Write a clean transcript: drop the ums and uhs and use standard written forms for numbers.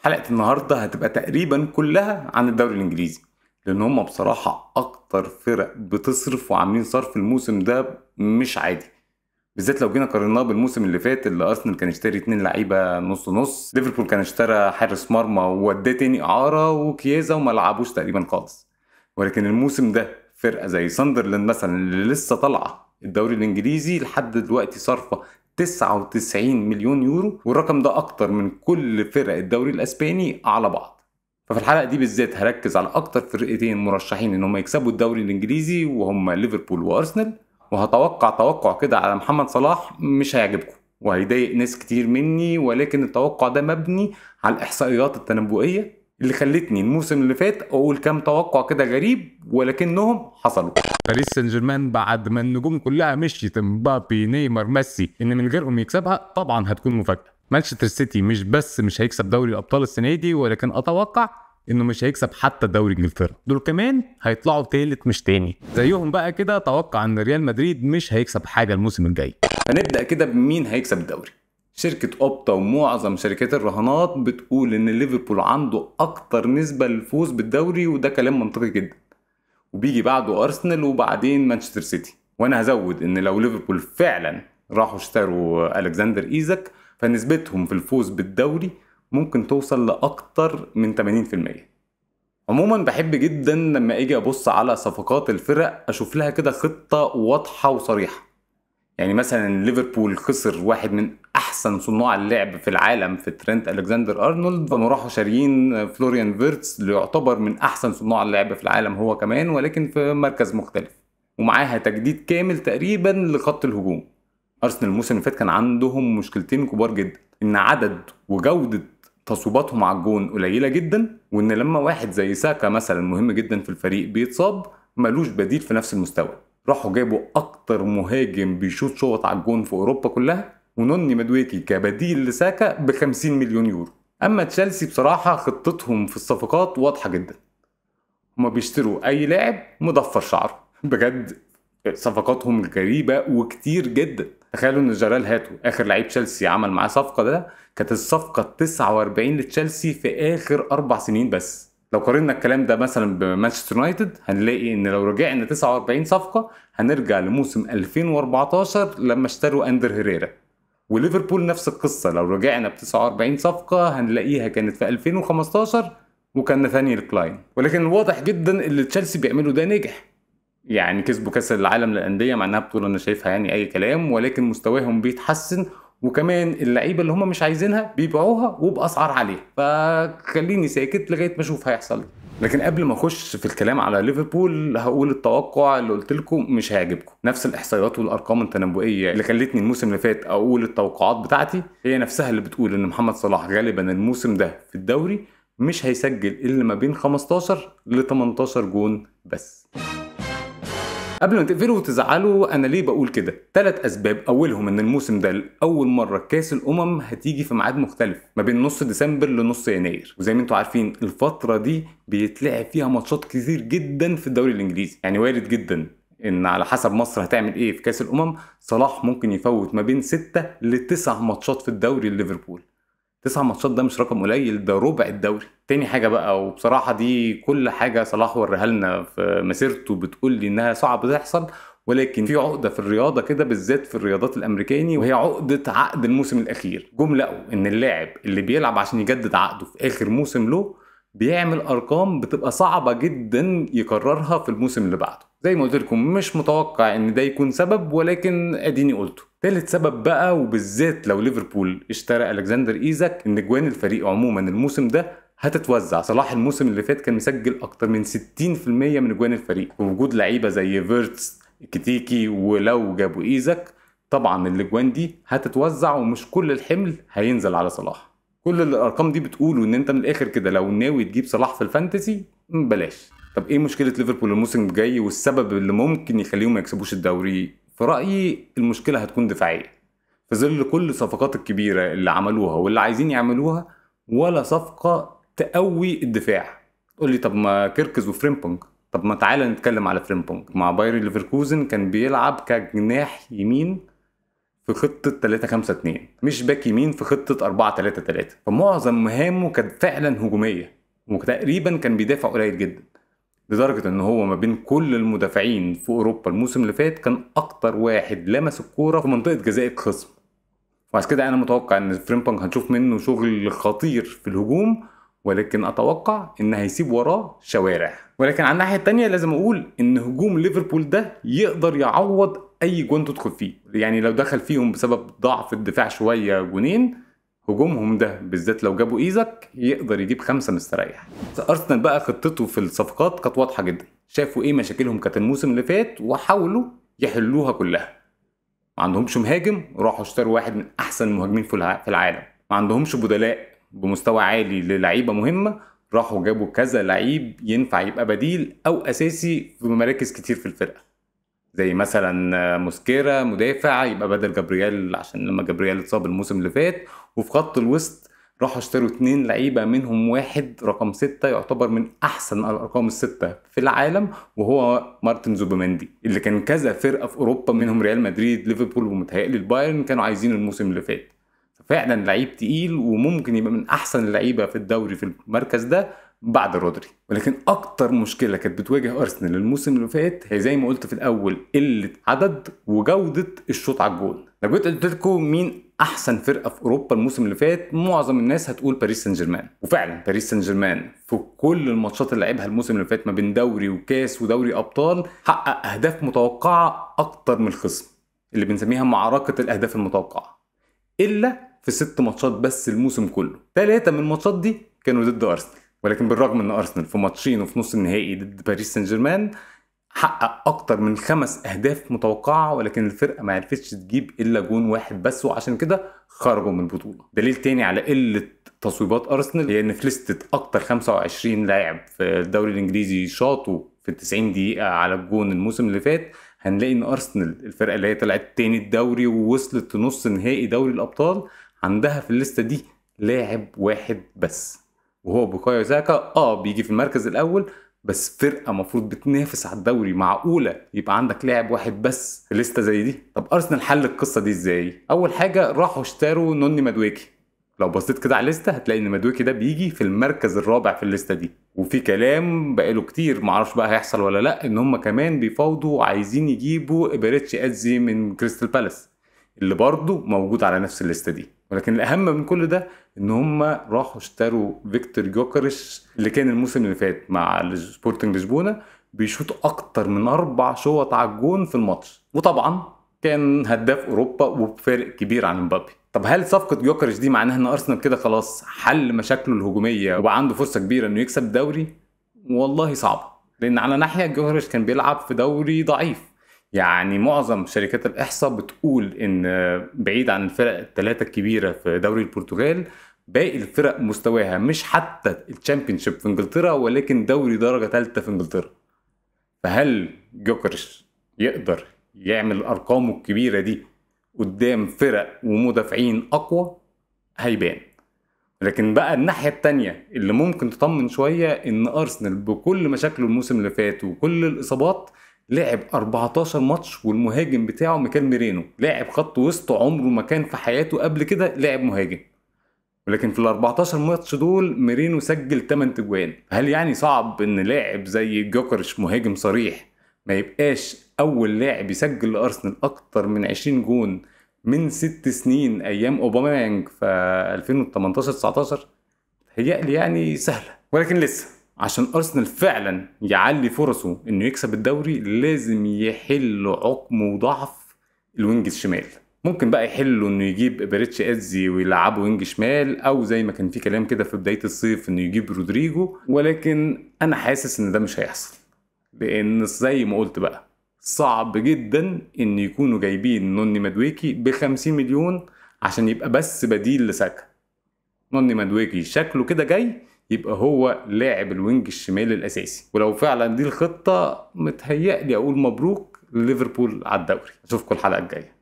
حلقة النهاردة هتبقى تقريبا كلها عن الدوري الانجليزي، لان هم بصراحة اكتر فرق بتصرف وعاملين صرف الموسم ده مش عادي. بالذات لو جينا قارناه بالموسم اللي فات اللي ارسنال كان اشتري 2 لعيبة نص نص، ليفربول كان اشترى حارس مرمى ووداه تاني اعارة وكيازا وما لعبوش تقريبا خالص. ولكن الموسم ده فرقة زي ساندرلاند مثلا اللي لسه طالعة الدوري الانجليزي لحد دلوقتي صارفة 99 مليون يورو، والرقم ده اكتر من كل فرق الدوري الاسباني على بعض. ففي الحلقة دي بالذات هركز على اكتر فرقتين مرشحين ان هم يكسبوا الدوري الانجليزي وهم ليفربول وارسنال، وهتوقع توقع كده على محمد صلاح مش هيعجبكم وهيضايق ناس كتير مني، ولكن التوقع ده مبني على الاحصائيات التنبؤية اللي خلتني الموسم اللي فات اقول كام توقع كده غريب ولكنهم حصلوا. باريس سان جيرمان بعد ما النجوم كلها مشيت، مبابي نيمار ميسي، ان من غيرهم يكسبها طبعا هتكون مفاجأة. مانشستر سيتي مش بس مش هيكسب دوري الابطال السنة دي، ولكن اتوقع انه مش هيكسب حتى دوري انجلترا، دول كمان هيطلعوا تالت مش تاني زيهم بقى كده. اتوقع ان ريال مدريد مش هيكسب حاجة الموسم الجاي. هنبدأ كده بمين هيكسب الدوري. شركة اوبتا ومعظم شركات الرهانات بتقول ان ليفربول عنده اكتر نسبة للفوز بالدوري، وده كلام منطقي جدا. وبيجي بعده ارسنال وبعدين مانشستر سيتي. وانا هزود ان لو ليفربول فعلا راحوا اشتروا الكسندر ايزاك فنسبتهم في الفوز بالدوري ممكن توصل لاكتر من 80%. عموما بحب جدا لما اجي ابص على صفقات الفرق اشوف لها كده خطة واضحة وصريحة. يعني مثلا ليفربول خسر واحد من احسن صناع اللعب في العالم في ترينت الكسندر ارنولد، فما راحوا شاريين فلوريان فيرتس اللي يعتبر من احسن صناع اللعب في العالم هو كمان، ولكن في مركز مختلف، ومعاها تجديد كامل تقريبا لخط الهجوم. ارسنال الموسم اللي فات كان عندهم مشكلتين كبار جدا، ان عدد وجودة تصويباتهم على الجون قليلة جدا، وان لما واحد زي ساكا مثلا مهم جدا في الفريق بيتصاب ملوش بديل في نفس المستوى. راحوا جابوا اكتر مهاجم بيشوط شوط على الجون في اوروبا كلها، ونوني مدويكي كبديل لساكا ب 50 مليون يورو. اما تشيلسي بصراحة خطتهم في الصفقات واضحة جدا، هما بيشتروا اي لاعب مضفر شعره بجد. صفقاتهم غريبة وكتير جدا. تخيلوا ان جارال هاتو اخر لعيب تشيلسي عمل معاه صفقة ده كانت الصفقة 49 لتشيلسي في اخر 4 سنين بس. لو قارنا الكلام ده مثلا بمانشستر يونايتد هنلاقي ان لو رجعنا 49 صفقة هنرجع لموسم 2014 لما اشتروا اندر هيريرا. وليفربول نفس القصة، لو رجعنا ب 49 صفقة هنلاقيها كانت في 2015 وكان ناثانيال كلاين. ولكن واضح جدا اللي تشيلسي بيعمله ده نجح. يعني كسبوا كاس العالم للانديه مع انها بطوله انا شايفها يعني اي كلام، ولكن مستواهم بيتحسن، وكمان اللعيبه اللي هم مش عايزينها بيبيعوها وباسعار عاليه. فخليني ساكت لغايه ما اشوف هيحصل. لكن قبل ما اخش في الكلام على ليفربول هقول التوقع اللي قلت لكم مش هيعجبكم. نفس الاحصائيات والارقام التنبؤيه اللي خلتني الموسم اللي فات اقول التوقعات بتاعتي هي نفسها اللي بتقول ان محمد صلاح غالبا الموسم ده في الدوري مش هيسجل الا ما بين 15 ل 18 جون بس. قبل ما تقفلوا وتزعلوا انا ليه بقول كده؟ 3 اسباب. اولهم ان الموسم ده لاول مره كاس الامم هتيجي في ميعاد مختلف ما بين نص ديسمبر لنص يناير، وزي ما انتم عارفين الفتره دي بيتلعب فيها ماتشات كتير جدا في الدوري الانجليزي. يعني وارد جدا ان على حسب مصر هتعمل ايه في كاس الامم صلاح ممكن يفوت ما بين 6 ل 9 ماتشات في الدوري لليفربول. 9 ماتشات ده مش رقم قليل، ده ربع الدوري. تاني حاجة بقى، وبصراحة دي كل حاجة صلاح وريها لنا في مسيرته بتقول لي انها صعب تحصل، ولكن في عقدة في الرياضة كده بالذات في الرياضات الامريكاني، وهي عقدة عقد الموسم الاخير. جم لقوا ان اللاعب اللي بيلعب عشان يجدد عقده في اخر موسم له بيعمل ارقام بتبقى صعبة جدا يكررها في الموسم اللي بعده. زي ما قلت لكم مش متوقع ان ده يكون سبب، ولكن اديني قلته. تالت سبب بقى، وبالذات لو ليفربول اشترى الكسندر ايزاك، ان جوان الفريق عموما الموسم ده هتتوزع. صلاح الموسم اللي فات كان مسجل اكتر من 60% من جوان الفريق، ووجود لعيبه زي فيرتس كتيكي، ولو جابوا ايزاك طبعا الاجوان دي هتتوزع ومش كل الحمل هينزل على صلاح. كل الارقام دي بتقوله ان انت من الاخر كده لو ناوي تجيب صلاح في الفانتسي بلاش. طب ايه مشكله ليفربول الموسم الجاي والسبب اللي ممكن يخليهم ما يكسبوش الدوري؟ في رايي المشكله هتكون دفاعيه. في ظل كل الصفقات الكبيره اللي عملوها واللي عايزين يعملوها، ولا صفقه تقوي الدفاع. تقول لي طب ما كيركز وفريمبونج. طب ما تعالى نتكلم على فريمبونج. مع باير ليفركوزن كان بيلعب كجناح يمين في خطة 3-5-2، مش باك يمين في خطة 4-3-3. فمعظم مهامه كانت فعلا هجومية، وتقريبا كان بيدافع قليل جدا، لدرجة ان هو ما بين كل المدافعين في اوروبا الموسم اللي فات كان اكتر واحد لمس الكورة في منطقة جزاء الخصم. وعشان كده انا متوقع ان فريمبونج هنشوف منه شغل خطير في الهجوم، ولكن اتوقع ان هيسيب وراه شوارع. ولكن على الناحيه التانية لازم اقول ان هجوم ليفربول ده يقدر يعوض اي جون تدخل فيه. يعني لو دخل فيهم بسبب ضعف الدفاع شويه جونين، هجومهم ده بالذات لو جابوا ايزاك يقدر يجيب 5 مستريح. ارسنال بقى خطته في الصفقات كانت واضحه جدا، شافوا ايه مشاكلهم كانت الموسم اللي فات وحاولوا يحلوها كلها. ما عندهمش مهاجم، راحوا اشتروا واحد من احسن المهاجمين في العالم. ما عندهمش بدلاء بمستوى عالي للعيبه مهمه، راحوا جابوا كذا لعيب ينفع يبقى بديل او اساسي في مراكز كتير في الفرقه، زي مثلا موسكيرا مدافع يبقى بدل جابرييل عشان لما جابرييل اتصاب الموسم اللي فات. وفي خط الوسط راحوا اشتروا 2 لعيبه، منهم واحد رقم 6 يعتبر من احسن الارقام الستة في العالم، وهو مارتن زوبيمندي، اللي كان كذا فرقه في اوروبا منهم ريال مدريد ليفربول ومتهيألي البايرن كانوا عايزين الموسم اللي فات. فعلا لعيب تقيل وممكن يبقى من احسن اللعيبه في الدوري في المركز ده بعد رودري. ولكن اكتر مشكله كانت بتواجه ارسنال الموسم اللي فات هي زي ما قلت في الاول قله عدد وجوده الشوط على الجول. لو جيت قلت لكم مين احسن فرقه في اوروبا الموسم اللي فات، معظم الناس هتقول باريس سان جيرمان. وفعلا باريس سان جيرمان في كل الماتشات اللي لعبها الموسم اللي فات ما بين دوري وكاس ودوري ابطال حقق اهداف متوقعه اكتر من الخصم، اللي بنسميها معركه الاهداف المتوقعه، الا في 6 ماتشات بس الموسم كله. 3 من الماتشات دي كانوا ضد ارسنال. ولكن بالرغم ان ارسنال في ماتشين وفي نص النهائي ضد باريس سان جيرمان حقق اكتر من 5 اهداف متوقعه، ولكن الفرقه ما عرفتش تجيب الا جون واحد بس، وعشان كده خرجوا من البطوله. دليل تاني على قله تصويبات ارسنال هي ان في لستة اكتر 25 لاعب في الدوري الانجليزي شاطوا في 90 دقيقه على الجون الموسم اللي فات، هنلاقي ان ارسنال الفرقه اللي هي طلعت تاني الدوري ووصلت نص نهائي دوري الابطال عندها في الليسته دي لاعب واحد بس، وهو بوكايو ساكا. بيجي في المركز الاول، بس فرقه المفروض بتنافس على الدوري معقوله يبقى عندك لاعب واحد بس في لسته زي دي؟ طب ارسنال حل القصه دي ازاي؟ اول حاجه راحوا اشتروا نوني مادويكي. لو بصيت كده على الليسته هتلاقي ان مادويكي ده بيجي في المركز الرابع في الليسته دي، وفي كلام بقاله كتير معرفش بقى هيحصل ولا لا ان هم كمان بيفاوضوا عايزين يجيبوا إبريتشي ازي من كريستال بالاس اللي برضه موجود على نفس الليسته دي. ولكن الاهم من كل ده ان هم راحوا اشتروا فيكتور جوكريش اللي كان الموسم اللي فات مع سبورتنج لشبونه بيشوط اكتر من 4 شوط على الجون في الماتش، وطبعا كان هداف اوروبا وبفارق كبير عن مبابي. طب هل صفقه جوكريش دي معناها ان ارسنال كده خلاص حل مشاكله الهجوميه وبقى عنده فرصه كبيره انه يكسب الدوري؟ والله صعبه، لان على ناحيه جوكريش كان بيلعب في دوري ضعيف. يعني معظم شركات الإحصاء بتقول إن بعيد عن الفرق الثلاثة الكبيرة في دوري البرتغال، باقي الفرق مستواها مش حتى الشامبيونشيب في انجلترا ولكن دوري درجة ثالثة في انجلترا. فهل جوكرش يقدر يعمل أرقامه الكبيرة دي قدام فرق ومدافعين أقوى؟ هيبان. لكن بقى الناحية التانية اللي ممكن تطمن شوية إن أرسنال بكل مشاكله الموسم اللي فات وكل الإصابات لعب 14 ماتش والمهاجم بتاعه ميكال ميرينو، لاعب خط وسط عمره ما كان في حياته قبل كده لاعب مهاجم. ولكن في ال 14 ماتش دول ميرينو سجل 8 تجوان. هل يعني صعب ان لاعب زي جوكرش مهاجم صريح ما يبقاش اول لاعب يسجل لارسنال اكتر من 20 جون من 6 سنين ايام اوباميانج في 2018-19؟ هيقلي يعني سهلة. ولكن لسه عشان ارسنال فعلا يعلي فرصه انه يكسب الدوري لازم يحل عقم وضعف الوينج الشمال. ممكن بقى يحلوا انه يجيب إبريتشي ازي ويلعبه وينج شمال، او زي ما كان في كلام كده في بداية الصيف انه يجيب رودريجو، ولكن انا حاسس ان ده مش هيحصل، لان زي ما قلت بقى صعب جدا ان يكونوا جايبين نوني مادويكي ب50 مليون عشان يبقى بس بديل لساكا. نوني مادويكي شكله كده جاي يبقى هو لاعب الوينج الشمال الاساسي، ولو فعلا دي الخطة متهيألي اقول مبروك ليفربول على الدوري. اشوفكم الحلقة الجاية.